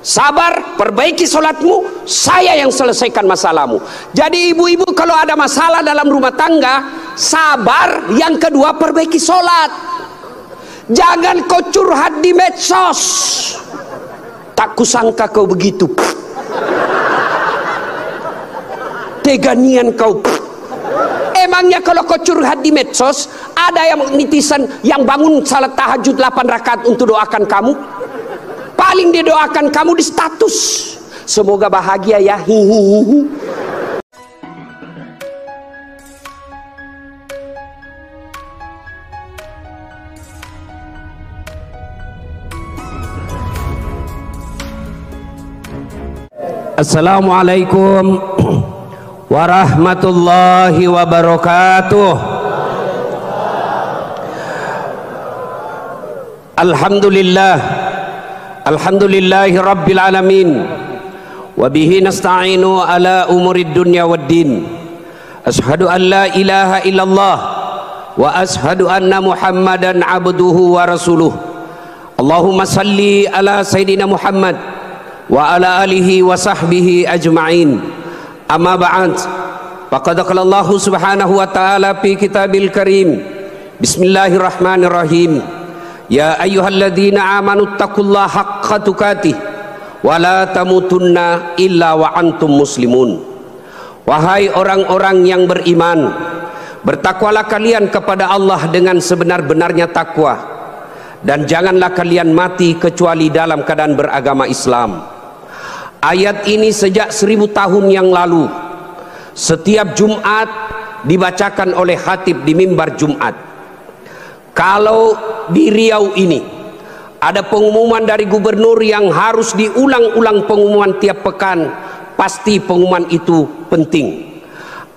Sabar, perbaiki sholatmu, saya yang selesaikan masalahmu. Jadi ibu-ibu kalau ada masalah dalam rumah tangga, sabar. Yang kedua, perbaiki sholat. Jangan kau curhat di medsos. Tak kusangka kau begitu. Teganian kau. Emangnya kalau kau curhat di medsos, ada yang netizen yang bangun salat tahajud 8 rakaat untuk doakan kamu? Paling dia doakan kamu di status, semoga bahagia ya, hihihi. Assalamualaikum warahmatullahi wabarakatuh. Alhamdulillahi rabbil alamin. Wabihi nasta'inu ala umurid dunya waddin. Ashhadu an la ilaha illallah wa ashhadu anna muhammadan abduhu wa rasuluh. Allahumma salli ala sayyidina Muhammad wa ala alihi wa sahbihi ajma'in. Amma ba'd. Faqad qala Allah subhanahu wa ta'ala fi kitabil karim. Bismillahirrahmanirrahim. Ya ayyuhalladzina amanu taqullaha haqqa tuqatih wa la tamutunna illa wa antum muslimun. Wahai orang-orang yang beriman, bertakwalah kalian kepada Allah dengan sebenar-benarnya takwa, dan janganlah kalian mati kecuali dalam keadaan beragama Islam. Ayat ini sejak 1000 tahun yang lalu setiap Jumat dibacakan oleh khatib di mimbar Jumat. Kalau di Riau ini ada pengumuman dari gubernur yang harus diulang-ulang pengumuman tiap pekan, pasti pengumuman itu penting.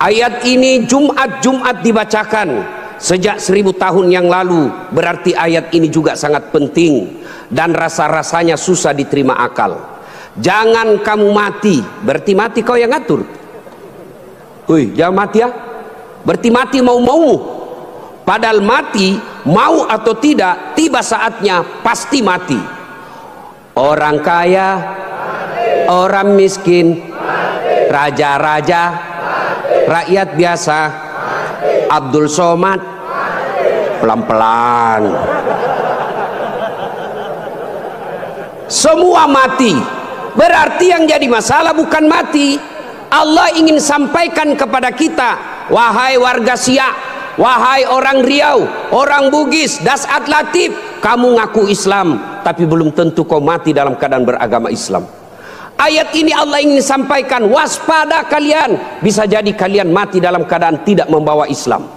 Ayat ini Jumat dibacakan sejak 1000 tahun yang lalu, berarti ayat ini juga sangat penting dan rasa-rasanya susah diterima akal. Jangan kamu mati, berarti mati kau yang ngatur. Jangan mati ya, berarti mati mau-mau. Padahal mati, mau atau tidak, tiba saatnya pasti mati. Orang kaya, orang miskin, raja-raja, rakyat biasa, Abdul Somad, pelan-pelan. Semua mati. Berarti yang jadi masalah bukan mati. Allah ingin sampaikan kepada kita, wahai warga Siak, wahai orang Riau, orang Bugis, Dasat Latif, kamu ngaku Islam, tapi belum tentu kau mati dalam keadaan beragama Islam. Ayat ini Allah ingin sampaikan, waspada kalian, bisa jadi kalian mati dalam keadaan tidak membawa Islam.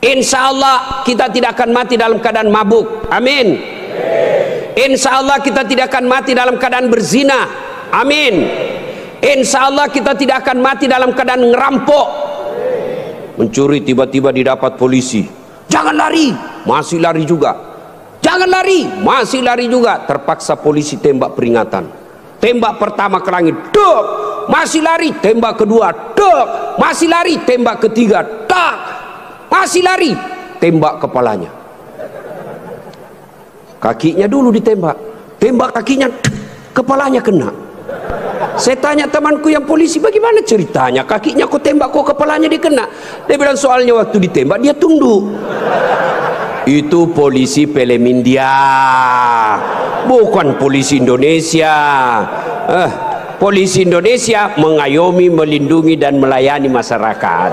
Insya Allah kita tidak akan mati dalam keadaan mabuk, amin. Insya Allah kita tidak akan mati dalam keadaan berzina, amin. Insya Allah kita tidak akan mati dalam keadaan ngerampok, mencuri tiba-tiba didapat polisi, jangan lari, masih lari juga, jangan lari, masih lari juga, terpaksa polisi tembak peringatan. Tembak pertama ke langit, dok, masih lari, tembak kedua, dok, masih lari, tembak ketiga, tak, masih lari, tembak kepalanya. Kakinya dulu ditembak, tembak kakinya, kepalanya kena. Saya tanya temanku yang polisi, bagaimana ceritanya kakinya kok tembak, kok kepalanya dikena? Dia bilang soalnya waktu ditembak dia tunduk. Itu polisi Pelemindia, bukan polisi Indonesia. Polisi Indonesia mengayomi, melindungi dan melayani masyarakat.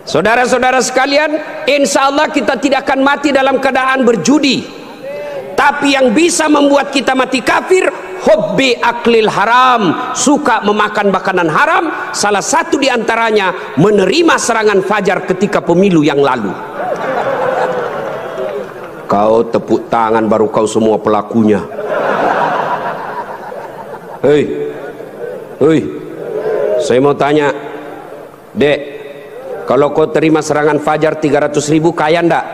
Saudara-saudara sekalian, insya Allah kita tidak akan mati dalam keadaan berjudi. Tapi yang bisa membuat kita mati kafir, hubbi aklil haram, suka memakan makanan haram. Salah satu diantaranya menerima serangan fajar ketika pemilu yang lalu. Kau tepuk tangan baru kau semua pelakunya. Hei, saya mau tanya, Dek, kalau kau terima serangan fajar 300.000, kaya ndak?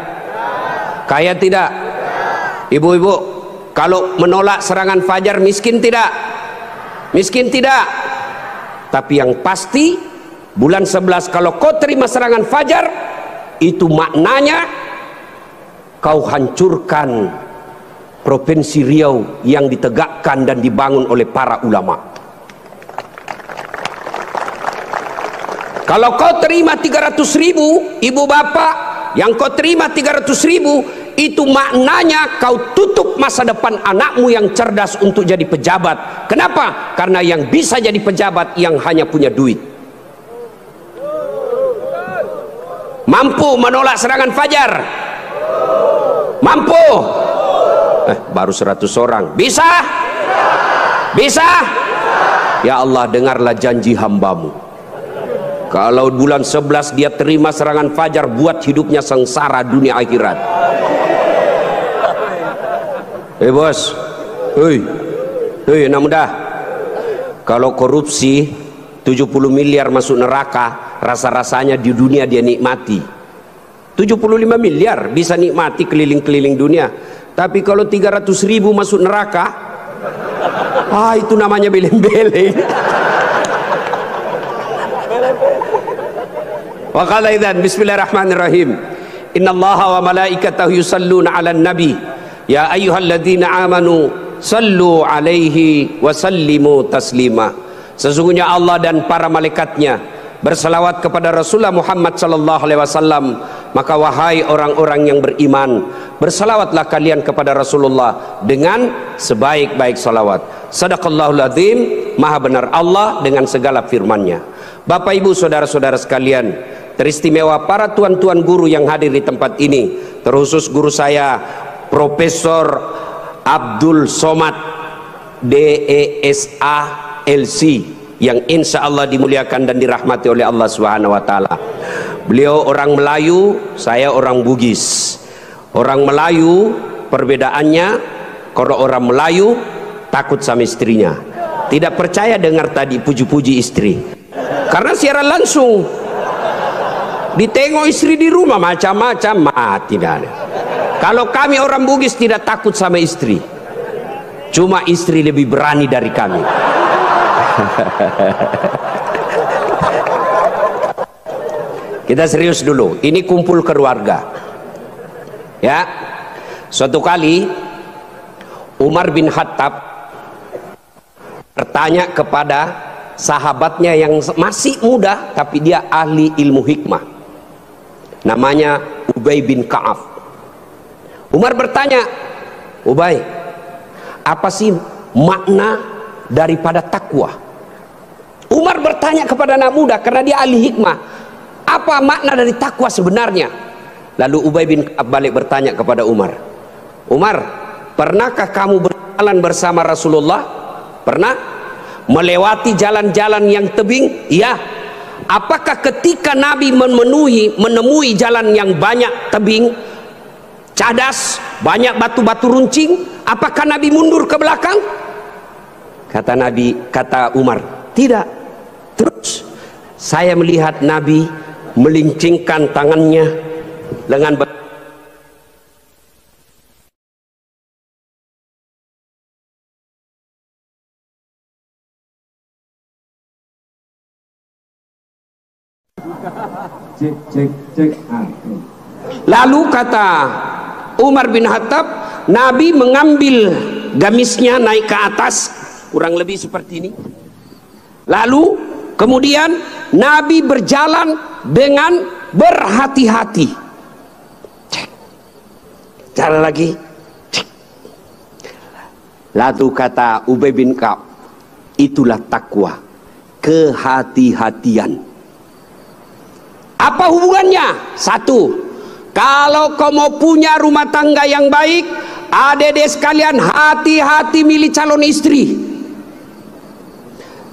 Kaya tidak? Ibu-ibu, kalau menolak serangan fajar miskin tidak? Miskin tidak. Tapi yang pasti bulan 11 kalau kau terima serangan fajar, itu maknanya kau hancurkan Provinsi Riau yang ditegakkan dan dibangun oleh para ulama. Kalau kau terima 300.000, ibu bapak, yang kau terima 300.000, itu maknanya kau tutup masa depan anakmu yang cerdas untuk jadi pejabat. Kenapa? Karena yang bisa jadi pejabat yang hanya punya duit. Mampu menolak serangan fajar? Mampu? Baru 100 orang. Bisa? Bisa? Ya Allah, dengarlah janji hambamu. Kalau bulan 11 dia terima serangan fajar, buat hidupnya sengsara dunia akhirat. Bos, anak muda, kalau korupsi 70 miliar masuk neraka, rasa-rasanya di dunia dia nikmati. 75 miliar bisa nikmati keliling-keliling dunia. Tapi kalau 300.000 masuk neraka, itu namanya beleng-beleng. Wa qala idzan bismillahirrahmanirrahim. Innallaha wa malaikatahu yusalluna 'alan nabi. Ya ayyuhalladzina amanu sallu 'alaihi wa sallimu taslima. Sesungguhnya Allah dan para malaikatnya berselawat kepada Rasulullah Muhammad sallallahu alaihi wasallam. Maka wahai orang-orang yang beriman, bersalawatlah kalian kepada Rasulullah dengan sebaik-baik salawat. Sadaqallahul azim, maha benar Allah dengan segala firman-Nya. Bapak Ibu saudara-saudara sekalian, teristimewa para tuan-tuan guru yang hadir di tempat ini, terkhusus guru saya Profesor Abdul Somad DESA LC, yang insya Allah dimuliakan dan dirahmati oleh Allah Subhanahu wa Ta'ala. Beliau orang Melayu, saya orang Bugis. Orang Melayu perbedaannya, kalau orang Melayu takut sama istrinya, tidak percaya dengar tadi puji-puji istri, karena siaran langsung ditengok istri di rumah macam-macam, mati dah. Kalau kami orang Bugis tidak takut sama istri, cuma istri lebih berani dari kami. Kita serius dulu, ini kumpul keluarga ya. Suatu kali Umar bin Khattab bertanya kepada sahabatnya yang masih muda tapi dia ahli ilmu hikmah, namanya Ubay bin Ka'ab. Umar bertanya, Ubay, apa sih makna daripada takwa? Umar bertanya kepada anak muda karena dia ahli hikmah, apa makna dari takwa sebenarnya? Lalu Ubay bin Ka'ab balik bertanya kepada Umar, Umar, pernahkah kamu berjalan bersama Rasulullah? Pernah? Melewati jalan-jalan yang tebing? Iya. Apakah ketika Nabi menemui jalan yang banyak tebing, cadas, banyak batu-batu runcing, apakah Nabi mundur ke belakang? Kata Umar, tidak. Terus saya melihat Nabi melincingkan tangannya dengan cek. Lalu kata Umar bin Khattab, Nabi mengambil gamisnya naik ke atas, kurang lebih seperti ini. Lalu kemudian Nabi berjalan dengan berhati-hati. Jalan lagi. Lalu kata Ubay bin Ka'ab, itulah takwa, kehati-hatian. Apa hubungannya? Satu, kalau kau mau punya rumah tangga yang baik, adik-adik sekalian, hati-hati milih calon istri.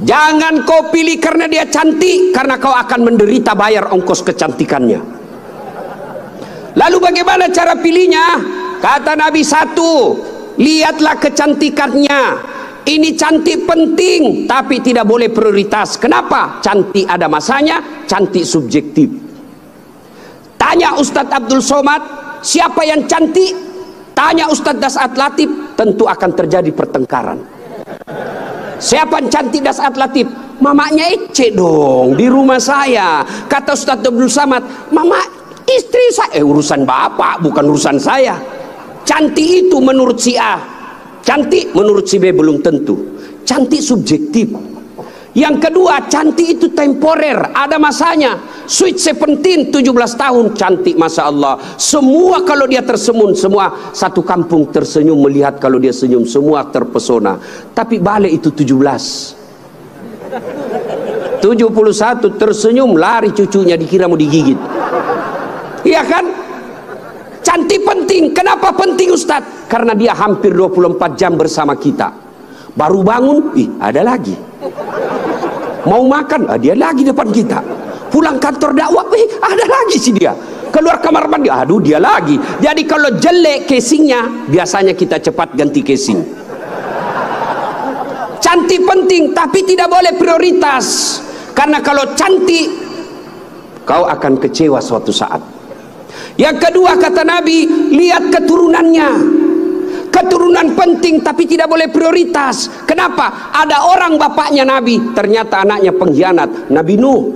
Jangan kau pilih karena dia cantik, karena kau akan menderita bayar ongkos kecantikannya. Lalu bagaimana cara pilihnya? Kata Nabi, satu, lihatlah kecantikannya. Ini cantik penting, tapi tidak boleh prioritas. Kenapa? Cantik ada masanya, cantik subjektif. Tanya Ustadz Abdul Somad, siapa yang cantik? Tanya Ustadz Das'at Latif, tentu akan terjadi pertengkaran. Siapa yang cantik Das'at Latif? Mamanya Ece dong, di rumah saya. Kata Ustadz Abdul Somad, mama istri saya. Urusan bapak, bukan urusan saya. cantik itu menurut si A, cantik menurut si B belum tentu. Cantik subjektif. Yang kedua, cantik itu temporer, ada masanya. Sweet 17, 17 tahun, cantik Masya Allah. Semua kalau dia tersenyum, semua satu kampung tersenyum melihat kalau dia senyum, semua terpesona. Tapi balik itu 17, 71 tersenyum, lari cucunya dikira mau digigit. Iya kan? Cantik penting. Kenapa penting Ustadz? Karena dia hampir 24 jam bersama kita. Baru bangun, ada lagi. Mau makan, dia lagi depan kita. Pulang kantor dakwah, ada lagi sih dia. Keluar kamar mandi, aduh dia lagi. Jadi kalau jelek casingnya, biasanya kita cepat ganti casing. Cantik penting, tapi tidak boleh prioritas. Karena kalau cantik, kau akan kecewa suatu saat. Yang kedua kata Nabi, lihat keturunannya. Keturunan penting tapi tidak boleh prioritas. Kenapa? Ada orang bapaknya Nabi, ternyata anaknya pengkhianat, Nabi Nuh.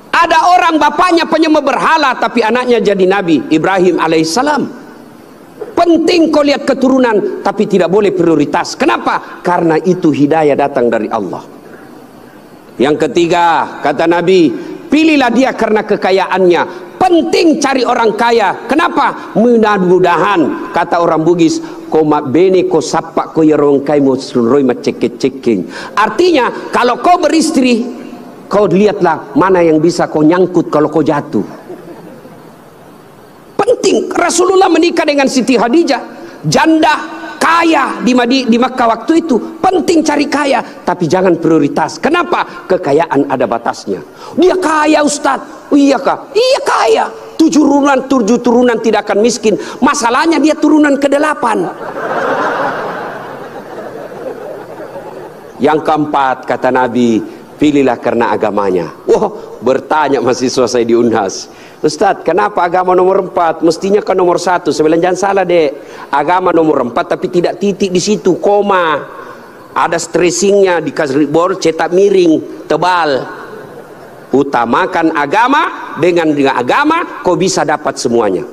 Ada orang bapaknya penyembah berhala tapi anaknya jadi Nabi, Ibrahim alaihissalam. Penting kau lihat keturunan tapi tidak boleh prioritas. Kenapa? Karena itu hidayah datang dari Allah. Yang ketiga kata Nabi, pilihlah dia karena kekayaannya. Penting cari orang kaya. Kenapa? Mudah-mudahan kata orang Bugis, koma bene ko sapak ko yarong kai mo suroi maceket-ceking. Artinya kalau kau beristri, kau lihatlah mana yang bisa kau nyangkut kalau kau jatuh. Penting. Rasulullah menikah dengan Siti Khadijah, janda kaya di Makkah waktu itu. Penting cari kaya, tapi jangan prioritas. Kenapa? Kekayaan ada batasnya. Dia kaya Ustadz. Iya kah? Iya kaya. 7 turunan tidak akan miskin. Masalahnya dia turunan ke-8. Yang keempat kata Nabi, pilihlah karena agamanya. Wah, bertanya mahasiswa saya di Unhas, Ustadz, kenapa agama nomor 4? Mestinya kan nomor 1. Saya bilang jangan salah dek, agama nomor 4 tapi tidak titik di situ, koma. Ada stressingnya, dikasih board cetak miring tebal. Utamakan agama, dengan agama kau bisa dapat semuanya.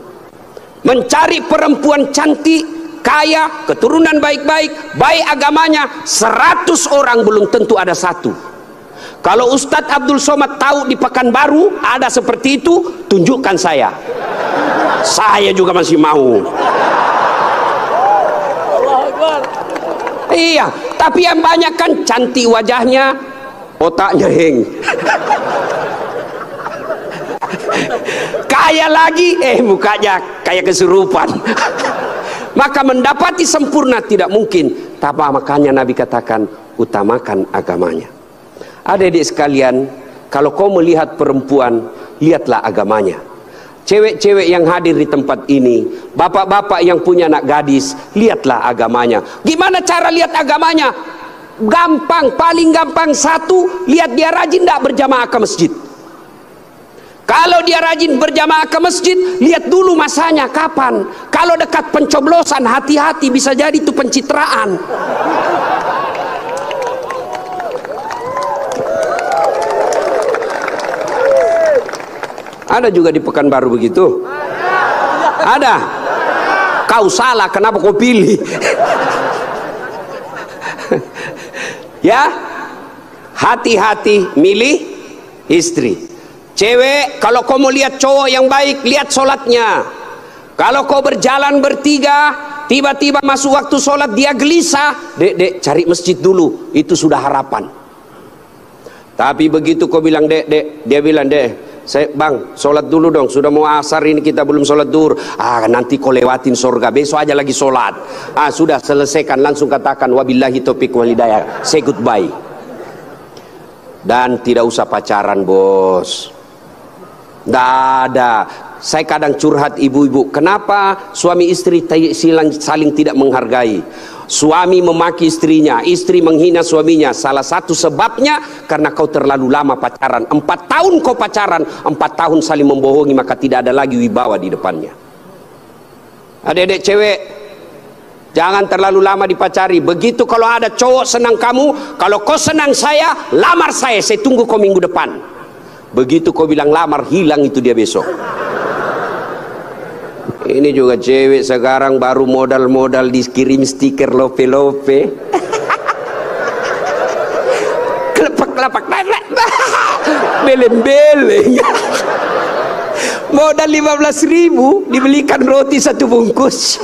Mencari perempuan cantik, kaya, keturunan baik-baik, baik agamanya, 100 orang belum tentu ada 1. Kalau Ustadz Abdul Somad tahu di Pekanbaru ada seperti itu, tunjukkan saya. Saya juga masih mau. Iya, tapi yang banyak kan cantik wajahnya, otaknya heng. Kaya lagi, mukanya kayak kesurupan. Maka mendapati sempurna tidak mungkin. Tapi makanya Nabi katakan, utamakan agamanya. Adik-adik sekalian, kalau kau melihat perempuan, lihatlah agamanya. Cewek-cewek yang hadir di tempat ini, bapak-bapak yang punya anak gadis, lihatlah agamanya. Gimana cara lihat agamanya? Gampang, paling gampang. Satu, lihat dia rajin tidak berjamaah ke masjid. Kalau dia rajin berjamaah ke masjid, lihat dulu masanya kapan. Kalau dekat pencoblosan, hati-hati, bisa jadi itu pencitraan. Ada juga di Pekanbaru begitu? Ada? Kau salah, kenapa kau pilih? Ya, hati-hati milih istri. Cewek, kalau kau mau lihat cowok yang baik, lihat sholatnya. Kalau kau berjalan bertiga, tiba-tiba masuk waktu sholat dia gelisah, dek cari masjid dulu, itu sudah harapan. Tapi begitu kau bilang dek, dia bilang dek, saya bang sholat dulu dong, sudah mau asar ini kita belum sholat duhur. Nanti kau lewatin surga, besok aja lagi sholat. Sudah selesaikan, langsung katakan wabillahi taufiq wal hidayah, say goodbye. Dan tidak usah pacaran bos. Tidak ada. Saya kadang curhat ibu-ibu, kenapa suami istri saling tidak menghargai? Suami memaki istrinya, istri menghina suaminya. Salah satu sebabnya karena kau terlalu lama pacaran. 4 tahun kau pacaran, 4 tahun saling membohongi, maka tidak ada lagi wibawa di depannya. Adik-adik cewek, jangan terlalu lama dipacari. Begitu kalau ada cowok senang kamu, kalau kau senang saya, lamar saya tunggu kau minggu depan. Begitu kau bilang lamar, hilang itu dia besok. Ini juga cewek sekarang baru modal-modal dikirim stiker lope-lope. Kelepak-kelepak, beleng-beleng. Modal 15.000 dibelikan roti 1 bungkus.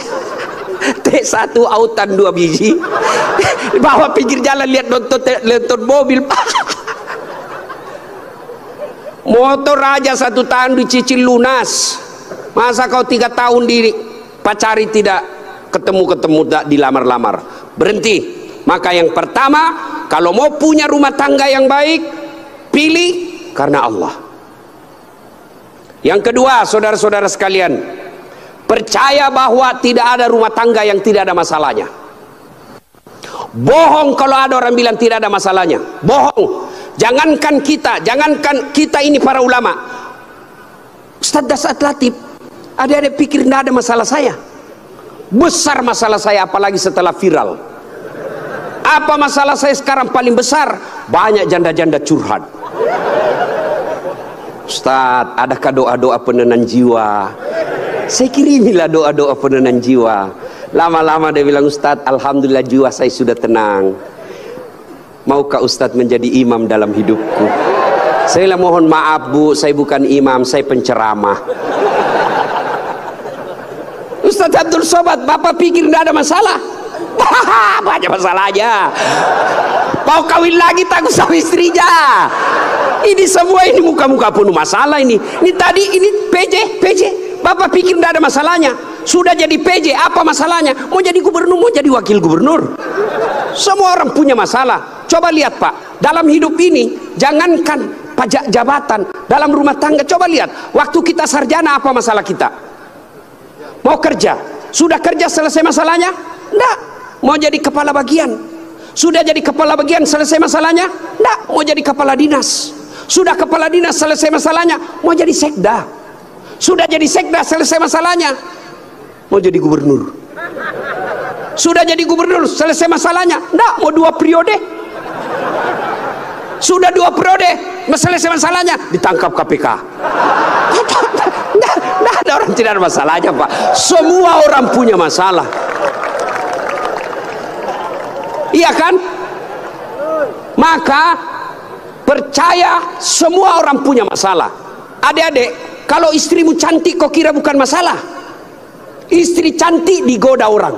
Teh 1 autan 2 biji. Bawa pinggir jalan lihat nonton mobil. Motor aja 1 tahun dicicil lunas. Masa kau 3 tahun dipacari tidak ketemu dilamar-lamar? Berhenti. Maka yang pertama, kalau mau punya rumah tangga yang baik, pilih karena Allah. Yang kedua, saudara-saudara sekalian, percaya bahwa tidak ada rumah tangga yang tidak ada masalahnya. Bohong kalau ada orang bilang tidak ada masalahnya. Bohong. Jangankan kita ini para ulama. Ustaz Dasat Latif, adik-adik pikir tidak ada masalah saya? Besar masalah saya, apalagi setelah viral. Apa masalah saya sekarang paling besar? Banyak janda-janda curhat. Ustaz, adakah doa-doa penenang jiwa? Saya kirimilah doa-doa penenang jiwa. Lama-lama dia bilang, Ustaz, alhamdulillah jiwa saya sudah tenang. Maukah Ustaz menjadi imam dalam hidupku? Saya bilang, mohon maaf Bu, saya bukan imam, saya penceramah. Ustaz Abdul Somad, Bapak pikir tidak ada masalah? Banyak masalahnya. Mau kawin lagi takut sama istrinya. Ini semua ini muka-muka penuh masalah ini. Ini tadi ini PJ. Bapak pikir tidak ada masalahnya. Sudah jadi PJ, apa masalahnya? Mau jadi gubernur, mau jadi wakil gubernur. Semua orang punya masalah. Coba lihat Pak, dalam hidup ini jangankan pajak jabatan, dalam rumah tangga coba lihat. Waktu kita sarjana apa masalah kita? Mau kerja, sudah kerja selesai masalahnya? Enggak. Mau jadi kepala bagian, sudah jadi kepala bagian selesai masalahnya? Enggak. Mau jadi kepala dinas, sudah kepala dinas selesai masalahnya? Mau jadi sekda, sudah jadi sekda selesai masalahnya? Mau jadi gubernur, sudah jadi gubernur selesai masalahnya? Enggak. Mau 2 periode, sudah 2 periode selesai masalahnya? Ditangkap KPK. Nah, ada orang tidak ada masalahnya Pak. Semua orang punya masalah. Iya kan? Maka percaya semua orang punya masalah. Adik-adik, kalau istrimu cantik kok kira bukan masalah? Istri cantik digoda orang,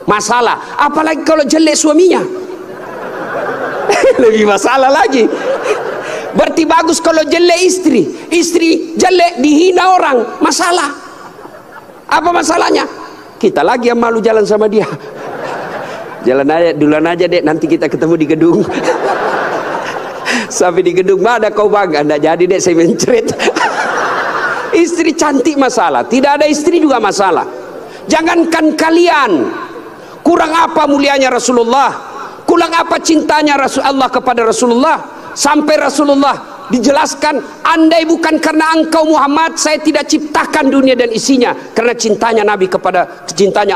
masalah. Apalagi kalau jelek suaminya, lebih masalah lagi. Berarti bagus kalau jelek istri jelek dihina orang, masalah. Apa masalahnya? Kita lagi yang malu jalan sama dia. Jalan aja, duluan aja dek, nanti kita ketemu di gedung. Sampai di gedung, mana kau bangga? Nggak jadi dek, saya mencret. Istri cantik masalah, tidak ada istri juga masalah. Jangankan kalian, kurang apa mulianya Rasulullah, kurang apa cintanya Rasulullah kepada Rasulullah, sampai Rasulullah dijelaskan, andai bukan karena engkau Muhammad, saya tidak ciptakan dunia dan isinya. Karena cintanya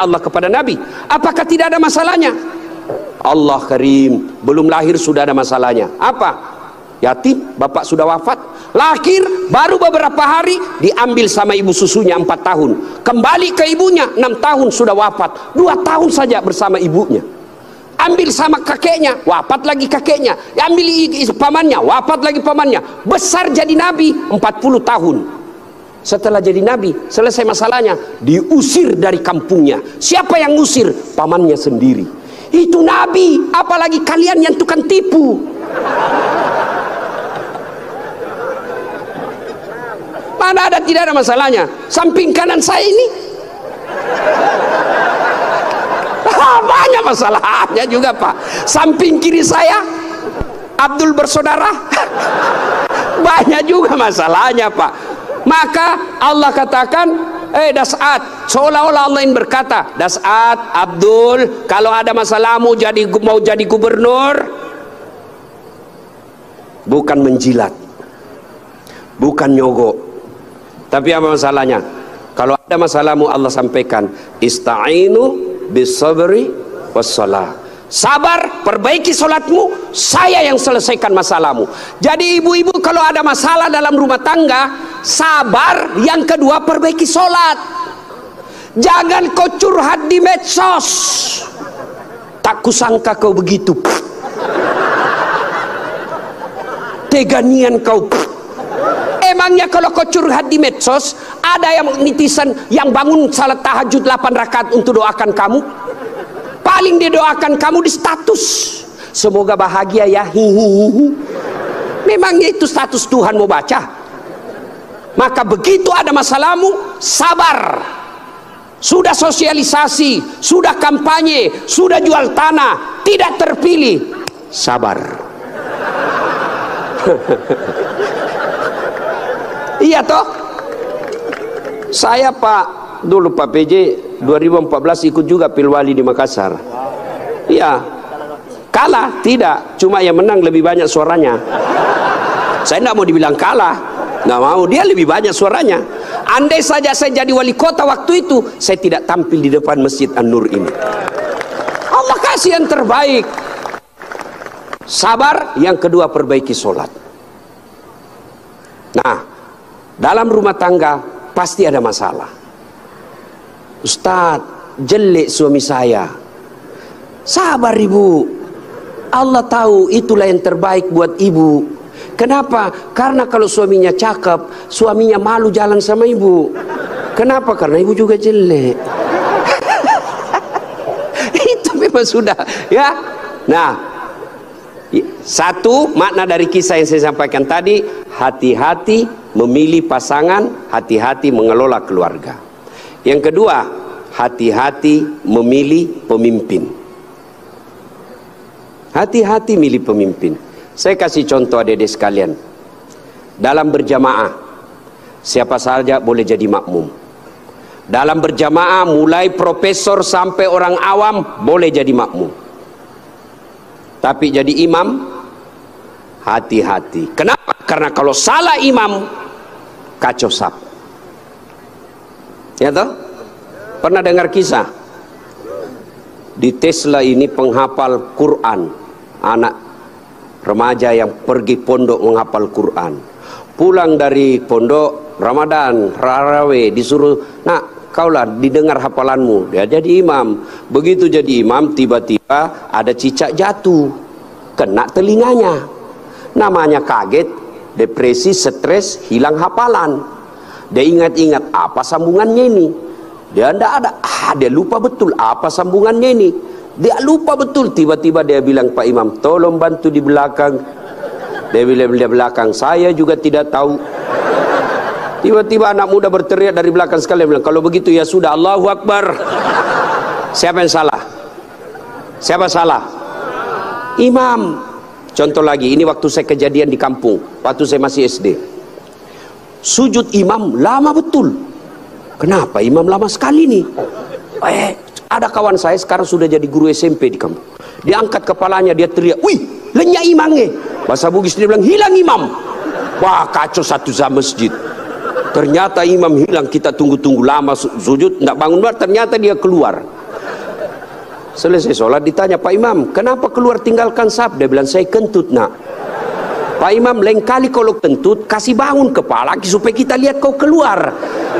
Allah kepada Nabi. Apakah tidak ada masalahnya? Allah Karim, belum lahir sudah ada masalahnya. Apa? Yatim, bapak sudah wafat. Lahir baru beberapa hari diambil sama ibu susunya 4 tahun. Kembali ke ibunya 6 tahun sudah wafat. 2 tahun saja bersama ibunya. Ambil sama kakeknya, wafat lagi kakeknya. Ambil pamannya, wafat lagi pamannya. Besar jadi nabi 40 tahun. Setelah jadi nabi, selesai masalahnya, diusir dari kampungnya. Siapa yang ngusir? Pamannya sendiri. Itu nabi, apalagi kalian yang tukang tipu. Mana ada tidak ada masalahnya? Samping kanan saya ini banyak masalahnya juga Pak. Samping kiri saya Abdul bersaudara banyak juga masalahnya Pak. Maka Allah katakan, Das'at, seolah-olah Allah yang berkata, Das'at, Abdul, kalau ada masalahmu mau jadi gubernur, bukan menjilat, bukan nyogok, tapi apa masalahnya? Kalau ada masalahmu Allah sampaikan, ista'inu bisabri wassalah. Sabar, perbaiki solatmu, saya yang selesaikan masalahmu. Jadi ibu-ibu kalau ada masalah dalam rumah tangga, sabar. Yang kedua, perbaiki solat. Jangan kau curhat di medsos. Tak kusangka kau begitu. Teganian kau. Emangnya kalau kau curhat di medsos, ada yang netizen yang bangun salat tahajud 8 rakaat untuk doakan kamu? Paling dia doakan kamu di status, semoga bahagia ya, hihihi. Memangnya itu status Tuhan mau baca? Maka begitu ada masalahmu, sabar. Sudah sosialisasi, sudah kampanye, sudah jual tanah, tidak terpilih, sabar. Iya toh? Saya dulu Pak PJ 2014 ikut juga Pilwali di Makassar. Iya. Kalah tidak, cuma yang menang lebih banyak suaranya. Saya tidak mau dibilang kalah, nggak mau, dia lebih banyak suaranya. Andai saja saya jadi wali kota waktu itu, saya tidak tampil di depan Masjid An-Nur ini. Allah kasih yang terbaik. Sabar. Yang kedua, perbaiki sholat. Nah, dalam rumah tangga pasti ada masalah. Ustadz, jelek suami saya. Sabar ibu, Allah tahu itulah yang terbaik buat ibu. Kenapa? Karena kalau suaminya cakep, suaminya malu jalan sama ibu. Kenapa? Karena ibu juga jelek. Itu memang sudah ya. Nah, satu makna dari kisah yang saya sampaikan tadi, hati-hati memilih pasangan, hati-hati mengelola keluarga. Yang kedua, hati-hati memilih pemimpin. Hati-hati milih pemimpin. Saya kasih contoh adik-adik sekalian. Dalam berjamaah, siapa saja boleh jadi makmum. Dalam berjamaah, mulai profesor sampai orang awam boleh jadi makmum. Tapi jadi imam, hati-hati. Kenapa? Karena kalau salah imam, kacau sap. Ya toh? Pernah dengar kisah? Di Tesla ini penghafal Quran, anak remaja yang pergi pondok menghafal Quran. Pulang dari pondok Ramadan, Raraweh, disuruh, nak kaulah didengar hafalanmu. Dia jadi imam. Begitu jadi imam, tiba-tiba ada cicak jatuh, kena telinganya. Namanya kaget, depresi, stres, hilang hafalan. Dia ingat-ingat apa sambungannya ini. Dia tidak ada, dia lupa betul apa sambungannya ini. Dia lupa betul. Tiba-tiba dia bilang, Pak Imam, tolong bantu di belakang. Dia bilang di belakang, saya juga tidak tahu. Tiba-tiba anak muda berteriak dari belakang sekali, bilang, kalau begitu ya sudah, Allahu Akbar. Siapa yang salah? Siapa salah? Imam. Contoh lagi, ini waktu saya kejadian di kampung, waktu saya masih SD. Sujud imam lama betul. Kenapa imam lama sekali nih? Ada kawan saya sekarang sudah jadi guru SMP di kampung. Dia angkat kepalanya, dia teriak, wih, lenyap imamnya. Bahasa Bugis dia bilang, hilang imam. Wah, kacau satu masjid. Ternyata imam hilang, kita tunggu-tunggu lama sujud, tidak bangun, ternyata dia keluar. Selesai sholat ditanya, Pak Imam, kenapa keluar tinggalkan saf? Dia bilang, saya kentut nak. Pak Imam, lain kali kalau kentut, kasih bangun kepala supaya kita lihat kau keluar.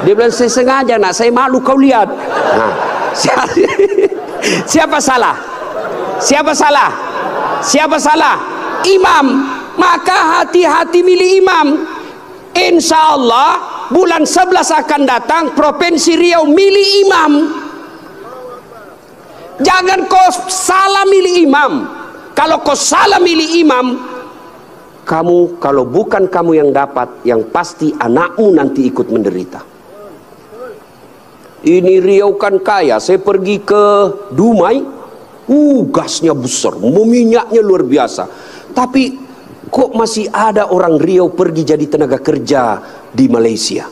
Dia bilang, saya sengaja nak, saya malu kau lihat. Nah, siapa salah? Siapa salah? Siapa salah? Imam. Maka hati-hati milih imam. Insya Allah bulan 11 akan datang Provinsi Riau milih imam. Jangan kau salah milih imam. Kalau kau salah milih imam, kamu, kalau bukan kamu yang dapat, yang pasti anakmu nanti ikut menderita. Ini Riau kan kaya. Saya pergi ke Dumai, gasnya besar, minyaknya luar biasa. Tapi kok masih ada orang Riau pergi jadi tenaga kerja di Malaysia?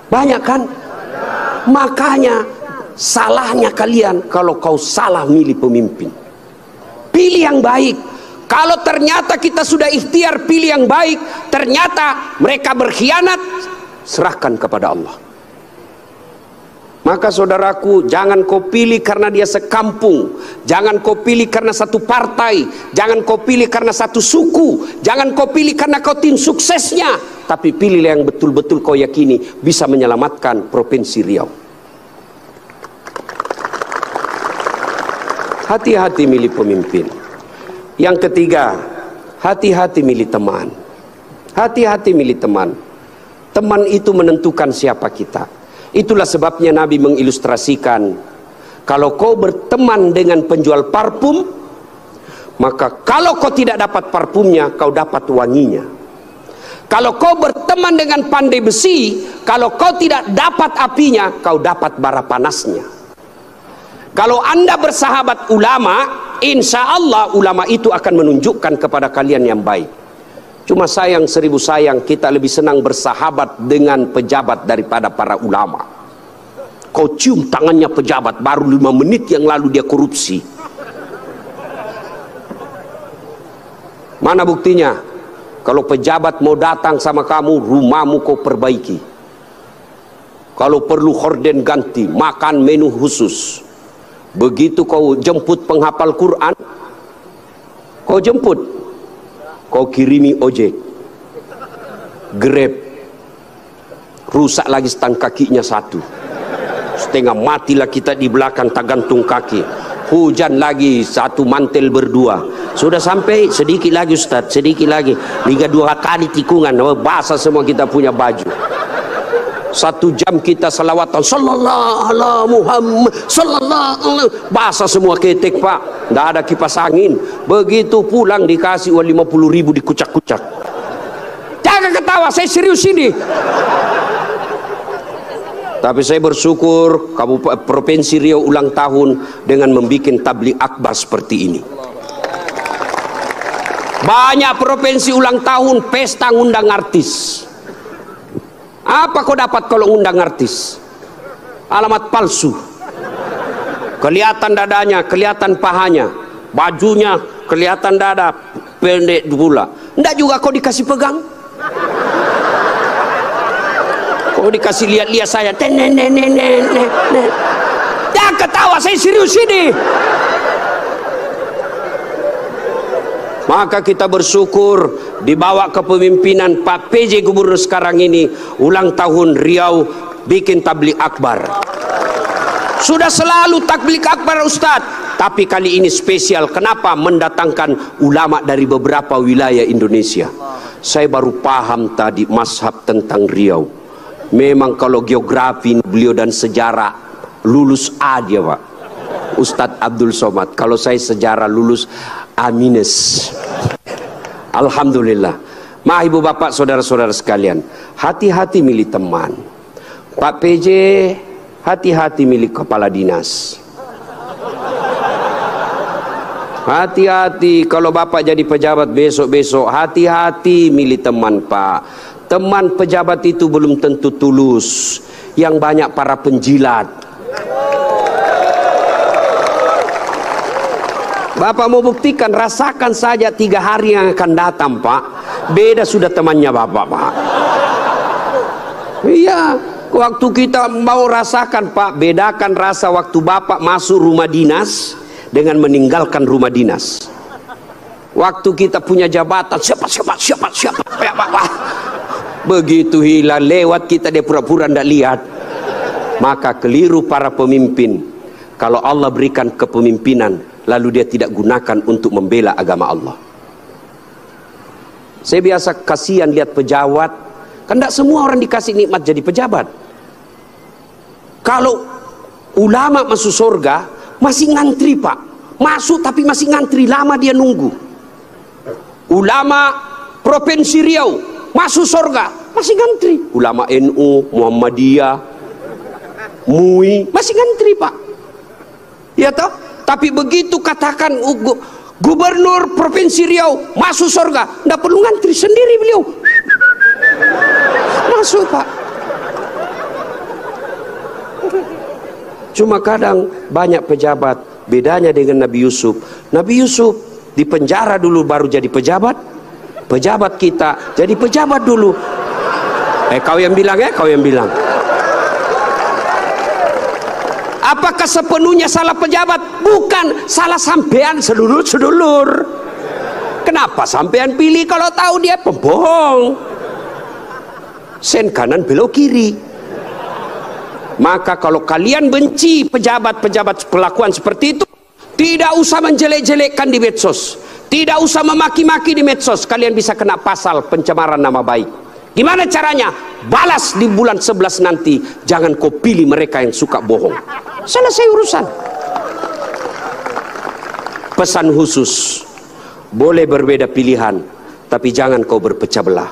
Banyak kan? Makanya salahnya kalian kalau kau salah milih pemimpin. Pilih yang baik. Kalau ternyata kita sudah ikhtiar pilih yang baik, ternyata mereka berkhianat, serahkan kepada Allah. Maka saudaraku, jangan kau pilih karena dia sekampung, jangan kau pilih karena satu partai, jangan kau pilih karena satu suku, jangan kau pilih karena kau tim suksesnya, tapi pilihlah yang betul-betul kau yakini bisa menyelamatkan Provinsi Riau. Hati-hati milih pemimpin. Yang ketiga, hati-hati milih teman. Hati-hati milih teman. Teman itu menentukan siapa kita. Itulah sebabnya Nabi mengilustrasikan, kalau kau berteman dengan penjual parfum, maka kalau kau tidak dapat parfumnya, kau dapat wanginya. Kalau kau berteman dengan pandai besi, kalau kau tidak dapat apinya, kau dapat bara panasnya. Kalau Anda bersahabat ulama, insya Allah ulama itu akan menunjukkan kepada kalian yang baik. Cuma sayang, seribu sayang, kita lebih senang bersahabat dengan pejabat daripada para ulama. Kau cium tangannya pejabat, baru 5 menit yang lalu dia korupsi. Mana buktinya? Kalau pejabat mau datang sama kamu, rumahmu kau perbaiki. Kalau perlu horden ganti, makan menu khusus. Begitu kau jemput penghafal Quran, kau jemput, kau kirimi ojek, Grab, rusak lagi stang kakinya satu, setengah matilah kita di belakang tak gantung kaki, hujan lagi satu mantel berdua, sudah sampai sedikit lagi Ustaz, sedikit lagi, 2 kali tikungan, basah semua kita punya baju. 1 jam kita salawatan sallallahu ala Muhammad sallallahu, basah semua ketek Pak, tidak ada kipas angin. Begitu pulang dikasih uang 50.000 dikucak-kucak. Jangan ketawa, saya serius ini. Tapi saya bersyukur Provinsi Riau ulang tahun dengan membuat tabligh akbar seperti ini. Banyak provinsi ulang tahun pesta ngundang artis. Apa kau dapat kalau ngundang artis? Alamat palsu. Kelihatan dadanya, kelihatan pahanya, bajunya kelihatan dada, pendek pula. Nggak juga kau dikasih pegang. Kau dikasih lihat-lihat saya. Jangan ketawa, saya serius ini. Maka kita bersyukur dibawa kepemimpinan Pak PJ Gubernur sekarang ini, ulang tahun Riau bikin tabligh akbar. Sudah selalu tabligh akbar Ustadz, tapi kali ini spesial. Kenapa? Mendatangkan ulama dari beberapa wilayah Indonesia. Saya baru paham tadi mazhab tentang Riau. Memang kalau geografi beliau dan sejarah lulus A dia Pak, Ustadz Abdul Somad. Kalau saya sejarah lulus A-. Alhamdulillah. Ma ibu bapak saudara-saudara sekalian, hati-hati milih teman. Pak PJ, hati-hati milih kepala dinas. Hati-hati kalau bapak jadi pejabat besok-besok, hati-hati milih teman Pak. Teman pejabat itu belum tentu tulus, yang banyak para penjilat. Bapak mau buktikan, rasakan saja 3 hari yang akan datang Pak, beda sudah temannya bapak Pak. Iya, waktu kita mau rasakan Pak, bedakan rasa waktu bapak masuk rumah dinas dengan meninggalkan rumah dinas. Waktu kita punya jabatan, siapa. Begitu hilang lewat kita, dia pura-pura tidak lihat. Maka keliru para pemimpin. Kalau Allah berikan kepemimpinan, lalu dia tidak gunakan untuk membela agama Allah. Saya biasa kasihan lihat pejabat, kan tidak semua orang dikasih nikmat jadi pejabat. Kalau ulama masuk surga, masih ngantri Pak. Masuk tapi masih ngantri, lama dia nunggu. Ulama Provinsi Riau masuk surga, masih ngantri. Ulama NU, Muhammadiyah, MUI, masih ngantri Pak. Ya toh? Tapi begitu katakan Gubernur Provinsi Riau masuk surga, tidak perlu ngantri, sendiri beliau masuk Pak. Cuma kadang banyak pejabat, bedanya dengan Nabi Yusuf. Nabi Yusuf di penjara dulu baru jadi pejabat. Pejabat kita jadi pejabat dulu. Kau yang bilang ya, kau yang bilang. Apakah sepenuhnya salah pejabat? Bukan, salah sampean sedulur-sedulur. Kenapa sampean pilih kalau tahu dia pembohong? Sen kanan belok kiri. Maka kalau kalian benci pejabat-pejabat kelakuan seperti itu, tidak usah menjelek-jelekkan di medsos, tidak usah memaki-maki di medsos. Kalian bisa kena pasal pencemaran nama baik. Gimana caranya? Balas di bulan 11 nanti. Jangan kau pilih mereka yang suka bohong. Selesai urusan. Pesan khusus, boleh berbeda pilihan, tapi jangan kau berpecah belah.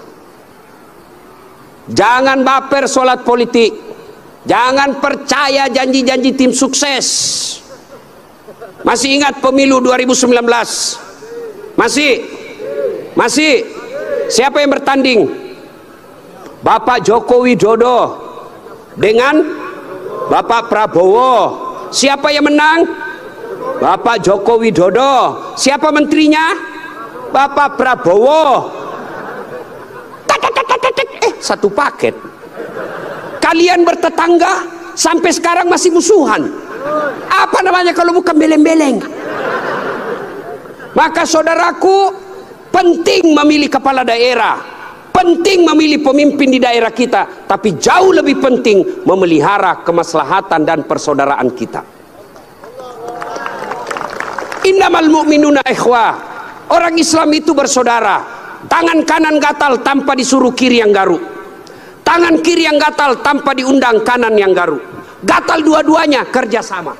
Jangan baper solat politik. Jangan percaya janji-janji tim sukses. Masih ingat pemilu 2019? Masih? Siapa yang bertanding? Bapak Joko Widodo dengan Bapak Prabowo. Siapa yang menang? Bapak Joko Widodo. Siapa menterinya? Bapak Prabowo. Satu paket. Kalian bertetangga sampai sekarang masih musuhan. Apa namanya kalau bukan beleng-beleng? Maka saudaraku, penting memilih kepala daerah, penting memilih pemimpin di daerah kita, tapi jauh lebih penting memelihara kemaslahatan dan persaudaraan kita. Innamal mu'minuna ikhwah. Orang Islam itu bersaudara. Tangan kanan gatal tanpa disuruh kiri yang garuk. Tangan kiri yang gatal tanpa diundang kanan yang garuk. Gatal dua-duanya, kerjasama.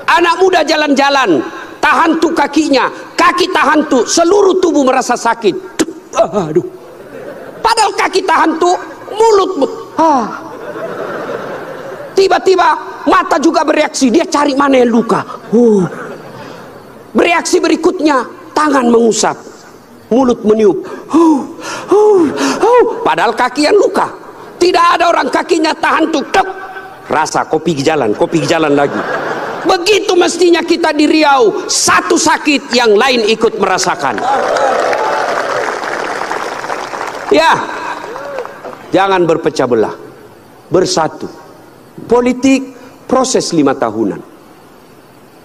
Anak muda jalan-jalan, tahan tuh kakinya, kaki tahan tuh, seluruh tubuh merasa sakit. Aduh. Padahal kaki tahan tuh, mulut. Tiba-tiba mata juga bereaksi, dia cari mana yang luka. Bereaksi berikutnya, tangan mengusap, mulut meniup. Padahal kaki yang luka. Tidak ada orang kakinya tahan tuh, rasa kopi jalan lagi. Begitu mestinya kita di Riau, satu sakit yang lain ikut merasakan. Ya, jangan berpecah belah, bersatu. Politik proses 5 tahunan.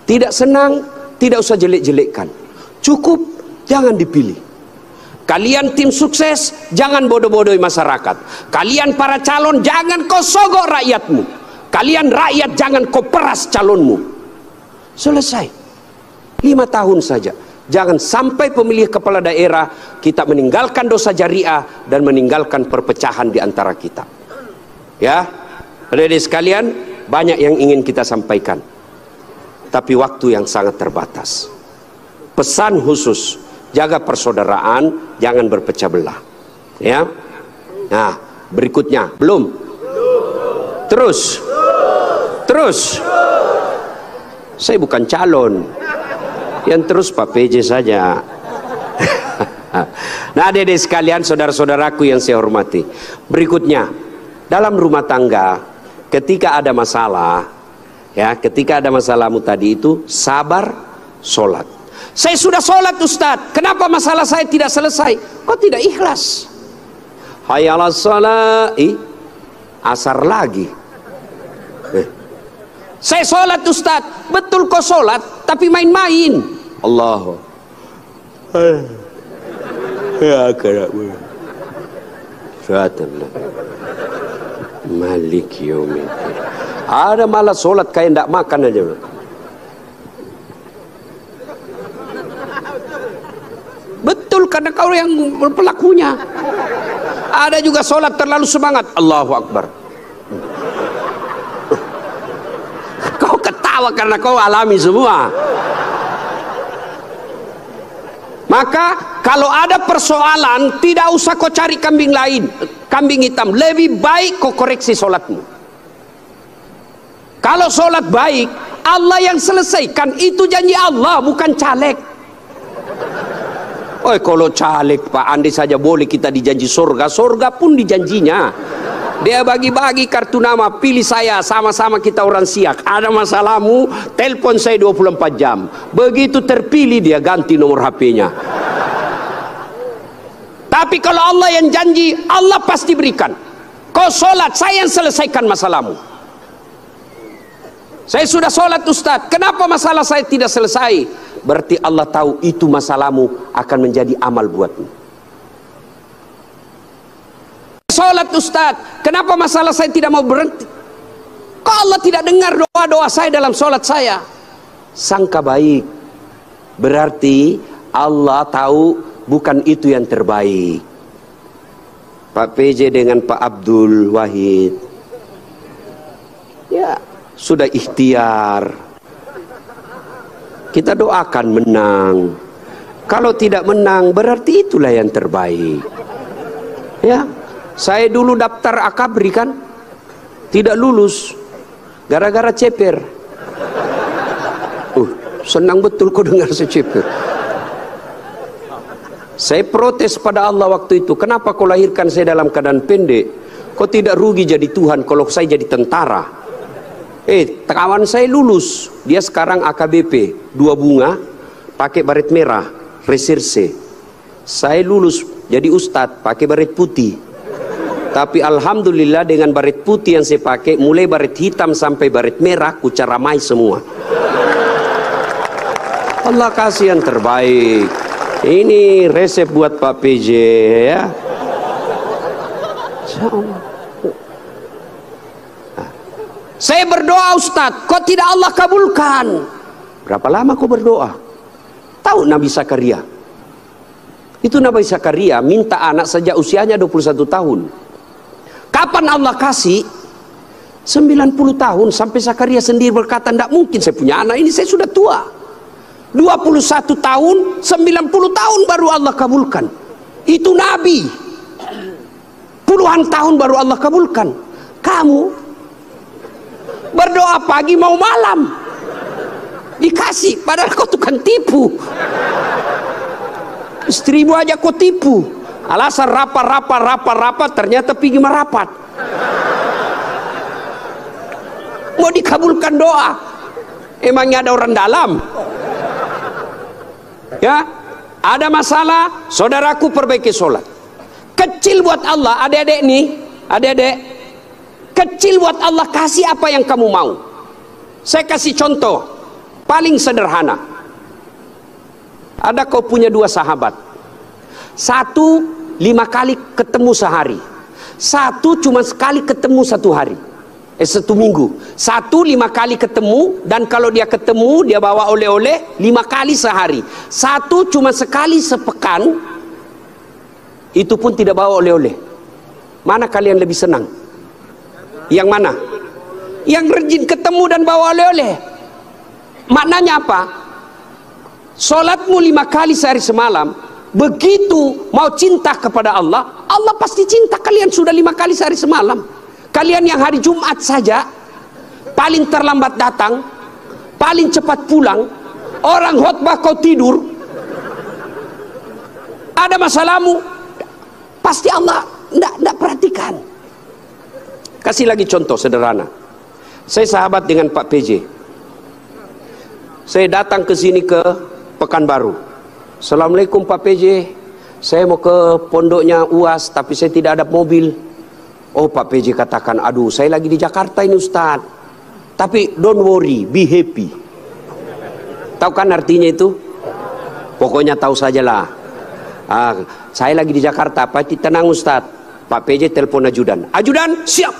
Tidak senang, tidak usah jelek-jelekkan. Cukup, jangan dipilih. Kalian tim sukses, jangan bodoh-bodohi masyarakat. Kalian para calon, jangan kau sogok rakyatmu. Kalian rakyat, jangan kau peras calonmu. Selesai. 5 tahun saja. Jangan sampai pemilih kepala daerah kita meninggalkan dosa jariah dan meninggalkan perpecahan di antara kita. Ya, adik-adik sekalian, banyak yang ingin kita sampaikan, tapi waktu yang sangat terbatas. Pesan khusus, jaga persaudaraan, jangan berpecah belah. Ya. Nah, berikutnya, belum? Terus. Saya bukan calon. Yang terus Pak PJ saja. Nah, adik-adik sekalian, saudara-saudaraku yang saya hormati. Berikutnya, dalam rumah tangga, ketika ada masalah, ya, ketika ada masalahmu tadi itu, sabar, sholat. Saya sudah sholat Ustadz, kenapa masalah saya tidak selesai? Kok tidak ikhlas? Hayya 'alas shalah, asar lagi. Saya sholat Ustadz, betul kok sholat, tapi main-main. Allah. Ya kerabu. Syaitanlah. Malik yaumiddin. Ada malah sholat kayak ndak makan aja. Betul, karena kau yang pelakunya. Ada juga sholat terlalu semangat, Allahu Akbar. Kau ketawa karena kau alami semua. Maka kalau ada persoalan, tidak usah kau cari kambing lain, kambing hitam. Lebih baik kau koreksi sholatmu. Kalau sholat baik, Allah yang selesaikan. Itu janji Allah, bukan caleg. Oh, kalau caleg Pak Andi saja boleh kita dijanji surga. Surga pun dijanjinya. Dia bagi-bagi kartu nama, pilih saya, sama-sama kita orang Siak. Ada masalahmu, telepon saya 24 jam. Begitu terpilih dia ganti nomor HP-nya. Tapi kalau Allah yang janji, Allah pasti berikan. Kau sholat, saya yang selesaikan masalahmu. Saya sudah sholat Ustadz, kenapa masalah saya tidak selesai? Berarti Allah tahu itu masalahmu akan menjadi amal buatmu. Sholat Ustadz, kenapa masalah saya tidak mau berhenti? Kok Allah tidak dengar doa-doa saya dalam sholat saya? Sangka baik, berarti Allah tahu bukan itu yang terbaik. Pak PJ dengan Pak Abdul Wahid, ya sudah ikhtiar. Kita doakan menang. Kalau tidak menang, berarti itulah yang terbaik. Ya, saya dulu daftar akabri kan, tidak lulus, gara-gara ceper. Senang betul kau dengar saya ceper. Saya protes pada Allah waktu itu, kenapa kau lahirkan saya dalam keadaan pendek? Kau tidak rugi jadi Tuhan kalau saya jadi tentara. Kawan saya lulus, dia sekarang AKBP 2 bunga, pakai baret merah, reserse. Saya lulus jadi ustadz, pakai baret putih. Tapi alhamdulillah dengan baret putih yang saya pakai, mulai baret hitam sampai baret merah, ku caramai semua. Allah kasih yang terbaik. Ini resep buat Pak PJ ya. Saya berdoa Ustadz, kok tidak Allah kabulkan? Berapa lama kau berdoa? Tahu Nabi Zakaria? Itu Nabi Zakaria minta anak sejak usianya 21 tahun. Kapan Allah kasih? 90 tahun sampai Zakaria sendiri berkata, tidak mungkin saya punya anak ini, saya sudah tua. 21 tahun, 90 tahun baru Allah kabulkan. Itu Nabi. Puluhan tahun baru Allah kabulkan. Kamu berdoa pagi mau malam dikasih, padahal kau tukang tipu. Istrimu aja kau tipu. Alasan rapat, ternyata pergi merapat. Mau dikabulkan doa, emangnya ada orang dalam? Ya, ada masalah, saudaraku perbaiki sholat. Kecil buat Allah, adik-adik nih, adik-adik, kecil buat Allah, kasih apa yang kamu mau. Saya kasih contoh paling sederhana. Ada kau punya 2 sahabat, satu 5 kali ketemu sehari, satu cuma sekali ketemu 1 hari, 1 minggu. Satu 5 kali ketemu, dan kalau dia ketemu dia bawa oleh-oleh 5 kali sehari. Satu cuma sekali sepekan, itu pun tidak bawa oleh-oleh. Mana kalian lebih senang? Yang mana? Yang rajin ketemu dan bawa oleh-oleh. Maknanya apa? Sholatmu 5 kali sehari semalam, begitu mau cinta kepada Allah, Allah pasti cinta kalian sudah 5 kali sehari semalam. Kalian yang hari Jumat saja paling terlambat datang, paling cepat pulang, orang khotbah kau tidur, ada masalahmu, pasti Allah tidak perhatikan. Kasih lagi contoh sederhana. Saya sahabat dengan Pak PJ. Saya datang ke sini ke Pekanbaru. Assalamualaikum Pak PJ, saya mau ke pondoknya UAS tapi saya tidak ada mobil. Oh Pak PJ katakan, aduh saya lagi di Jakarta ini Ustaz. Tapi don't worry, be happy. Tahu kan artinya itu? Pokoknya tahu sajalah. Saya lagi di Jakarta, Pak tenang Ustaz. Pak PJ telepon ajudan. Ajudan siap.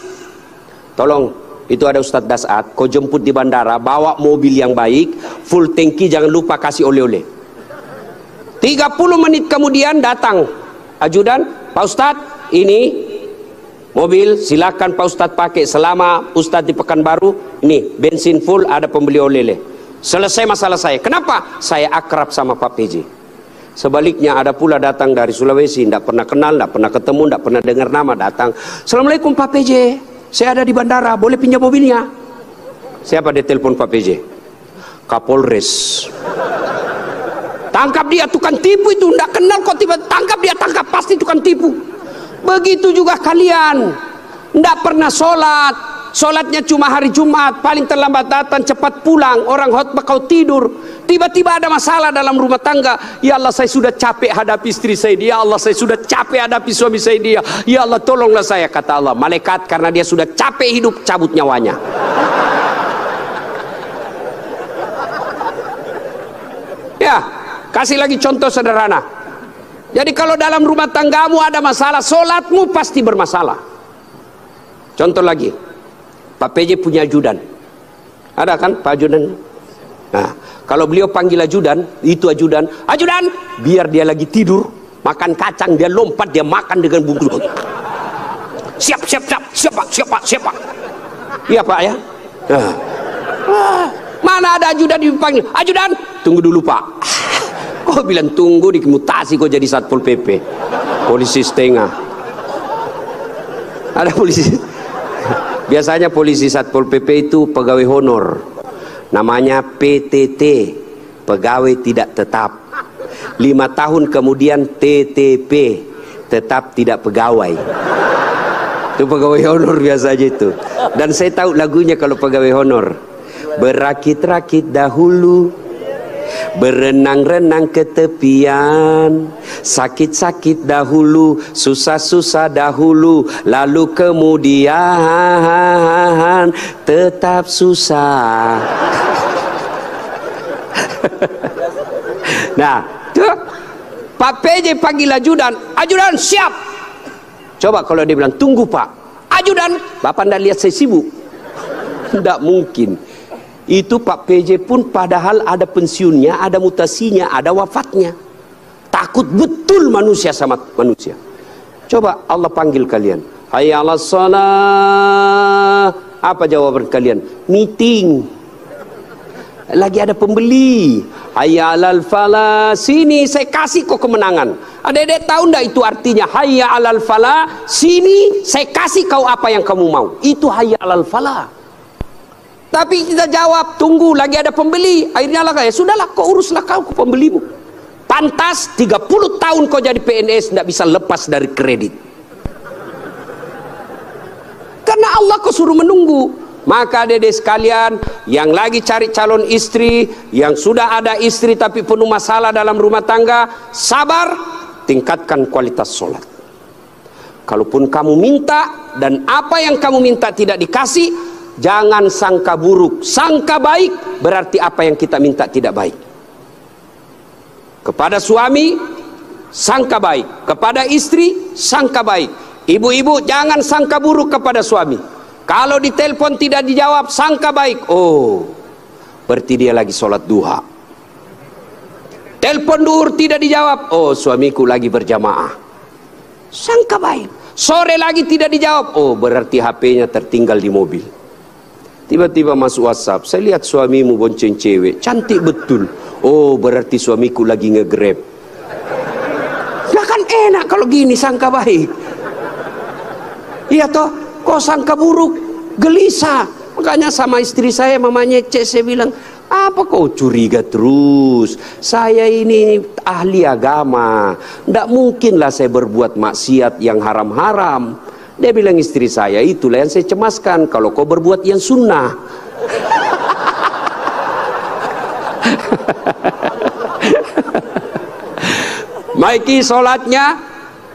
Tolong, itu ada Ustaz Dasat, kau jemput di bandara, bawa mobil yang baik, full tangki, jangan lupa kasih oleh-oleh. 30 menit kemudian datang ajudan, Pak Ustaz, ini mobil silakan Pak Ustadz pakai selama Ustadz di Pekanbaru. Ini bensin full, ada pembeli oleh-oleh. Selesai masalah saya. Kenapa? Saya akrab sama Pak PJ. Sebaliknya ada pula datang dari Sulawesi, tidak pernah kenal, tidak pernah ketemu, tidak pernah dengar nama, datang. Assalamualaikum Pak PJ, saya ada di bandara, boleh pinjam mobilnya? Siapa dia telepon Pak PJ? Kapolres. Tangkap dia, tukang tipu itu, tidak kenal kok tiba tangkap dia, tangkap, pasti tukang tipu. Begitu juga kalian, tidak pernah sholat, sholatnya cuma hari Jumat, paling terlambat datang, cepat pulang, orang khotbah kau tidur. Tiba-tiba ada masalah dalam rumah tangga. Ya Allah, saya sudah capek hadapi istri saya. Ya Allah, saya sudah capek hadapi suami saya. Dia, ya Allah, tolonglah saya. Kata Allah, malaikat karena dia sudah capek hidup, cabut nyawanya. Kasih lagi contoh sederhana. Jadi kalau dalam rumah tanggamu ada masalah, solatmu pasti bermasalah. Contoh lagi, Pak PJ punya ajudan. Ada kan Pak ajudan? Nah, kalau beliau panggil ajudan, itu ajudan, ajudan, biar dia lagi tidur, makan kacang, dia lompat, dia makan dengan bungkus. Siap, siap, siap, siap Pak, siap Pak, siap Pak. Iya Pak ya. Nah. Mana ada ajudan dipanggil, ajudan, tunggu dulu Pak. Kok bilang tunggu, dimutasi kok jadi Satpol PP, polisi setengah. Ada polisi. Biasanya polisi Satpol PP itu pegawai honor, namanya PTT, pegawai tidak tetap. 5 tahun kemudian TTP, tetap tidak pegawai. Itu pegawai honor biasanya itu. Dan saya tahu lagunya kalau pegawai honor. Berakit-rakit dahulu, berenang-renang ke tepian, sakit-sakit dahulu, susah-susah dahulu, lalu kemudian tetap susah. Nah, tuh Pak PJ panggil ajudan, ajudan siap. Coba kalau dia bilang tunggu Pak, ajudan, Bapak ndak lihat saya sibuk? Ndak mungkin. Itu Pak PJ pun padahal ada pensiunnya, ada mutasinya, ada wafatnya. Takut betul manusia sama manusia. Coba Allah panggil kalian, hayya 'alas shalah. Apa jawaban kalian? Meeting. Lagi ada pembeli. Hayya 'alal falah. Sini saya kasih kau kemenangan. Adik-adik tahu enggak itu artinya hayya 'alal falah? Sini saya kasih kau apa yang kamu mau. Itu hayya 'alal falah. Tapi kita jawab, tunggu lagi ada pembeli. Akhirnya lah ya sudahlah, kau uruslah kau ke pembelimu. Pantas 30 tahun kau jadi PNS tidak bisa lepas dari kredit. Karena Allah kau suruh menunggu. Maka dede sekalian yang lagi cari calon istri, yang sudah ada istri tapi penuh masalah dalam rumah tangga, sabar, tingkatkan kualitas sholat. Kalaupun kamu minta dan apa yang kamu minta tidak dikasih, jangan sangka buruk, sangka baik, berarti apa yang kita minta tidak baik. Kepada suami, sangka baik. Kepada istri, sangka baik. Ibu-ibu jangan sangka buruk kepada suami. Kalau ditelepon tidak dijawab, sangka baik. Oh, berarti dia lagi sholat duha. Telepon duhur tidak dijawab, oh suamiku lagi berjamaah. Sangka baik. Sore lagi tidak dijawab, oh berarti HP-nya tertinggal di mobil. Tiba-tiba masuk WhatsApp, saya lihat suamimu bonceng cewek, cantik betul. Oh, berarti suamiku lagi nge-grab. Ya kan enak kalau gini sangka baik. Iya toh, kok sangka buruk, gelisah. Makanya sama istri saya, mamanya Cek, saya bilang, apa kau curiga terus? Saya ini ahli agama, ndak mungkinlah saya berbuat maksiat yang haram-haram. Dia bilang istri saya, itulah yang saya cemaskan, kalau kau berbuat yang sunnah. Baiki sholatnya,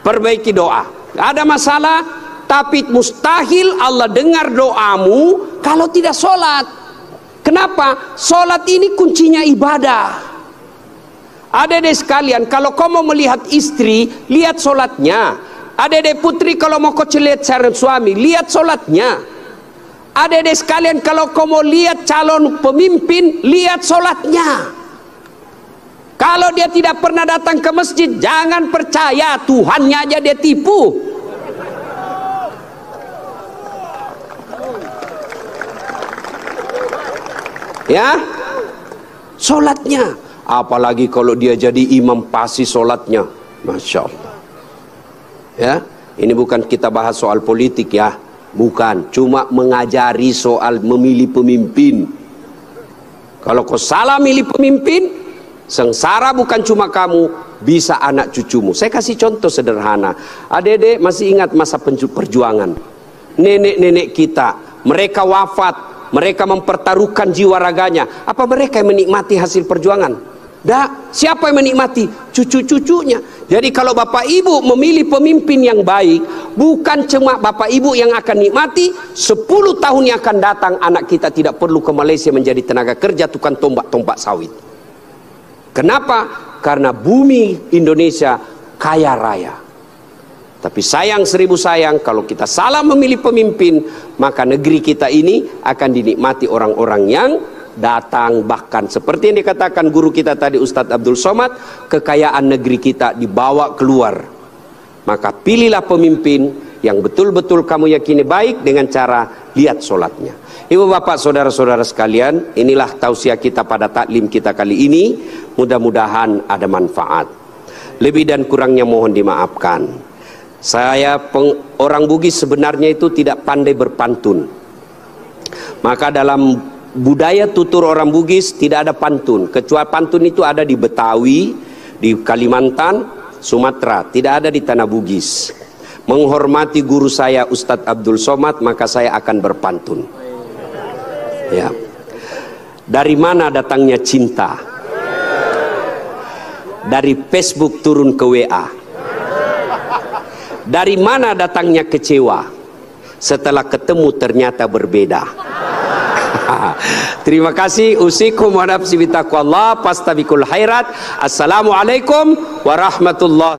perbaiki doa. Ada masalah, tapi mustahil Allah dengar doamu kalau tidak sholat. Kenapa? Sholat ini kuncinya ibadah. Adik-adik sekalian, kalau kau mau melihat istri, lihat sholatnya. Adik-adik putri kalau mau kau lihat calon suami, lihat sholatnya. Adik-adik sekalian kalau kau mau lihat calon pemimpin, lihat sholatnya. Kalau dia tidak pernah datang ke masjid, jangan percaya, Tuhannya aja dia tipu. Ya, sholatnya. Apalagi kalau dia jadi imam, pasti sholatnya, Masya Allah. Ya, ini bukan kita bahas soal politik ya, bukan, cuma mengajari soal memilih pemimpin. Kalau kau salah milih pemimpin, sengsara bukan cuma kamu, bisa anak cucumu. Saya kasih contoh sederhana. Adik-adik masih ingat masa perjuangan? Nenek-nenek kita, mereka wafat, mereka mempertaruhkan jiwa raganya. Apa mereka yang menikmati hasil perjuangan? Dah, siapa yang menikmati? Cucu-cucunya. Jadi kalau bapak ibu memilih pemimpin yang baik, bukan cuma bapak ibu yang akan nikmati, 10 tahun yang akan datang anak kita tidak perlu ke Malaysia menjadi tenaga kerja tukang tombak-tombak sawit. Kenapa? karena bumi Indonesia kaya raya. Tapi sayang seribu sayang, kalau kita salah memilih pemimpin, maka negeri kita ini akan dinikmati orang-orang yang datang. Bahkan seperti yang dikatakan guru kita tadi, Ustadz Abdul Somad, kekayaan negeri kita dibawa keluar. Maka pilihlah pemimpin yang betul-betul kamu yakini baik dengan cara lihat sholatnya. Ibu bapak saudara-saudara sekalian, inilah tausiah kita pada taklim kita kali ini. Mudah-mudahan ada manfaat. Lebih dan kurangnya mohon dimaafkan. Saya orang Bugis sebenarnya itu tidak pandai berpantun. Maka dalam budaya tutur orang Bugis tidak ada pantun. Kecuali pantun itu ada di Betawi, di Kalimantan, Sumatera. Tidak ada di tanah Bugis. Menghormati guru saya Ustadz Abdul Somad, maka saya akan berpantun. Ya. Dari mana datangnya cinta? Dari Facebook turun ke WA. Dari mana datangnya kecewa? Setelah ketemu ternyata berbeda. Terima kasih. Usikum wa nafsi bitaqwallah, fastabiqul khairat. Assalamualaikum warahmatullahi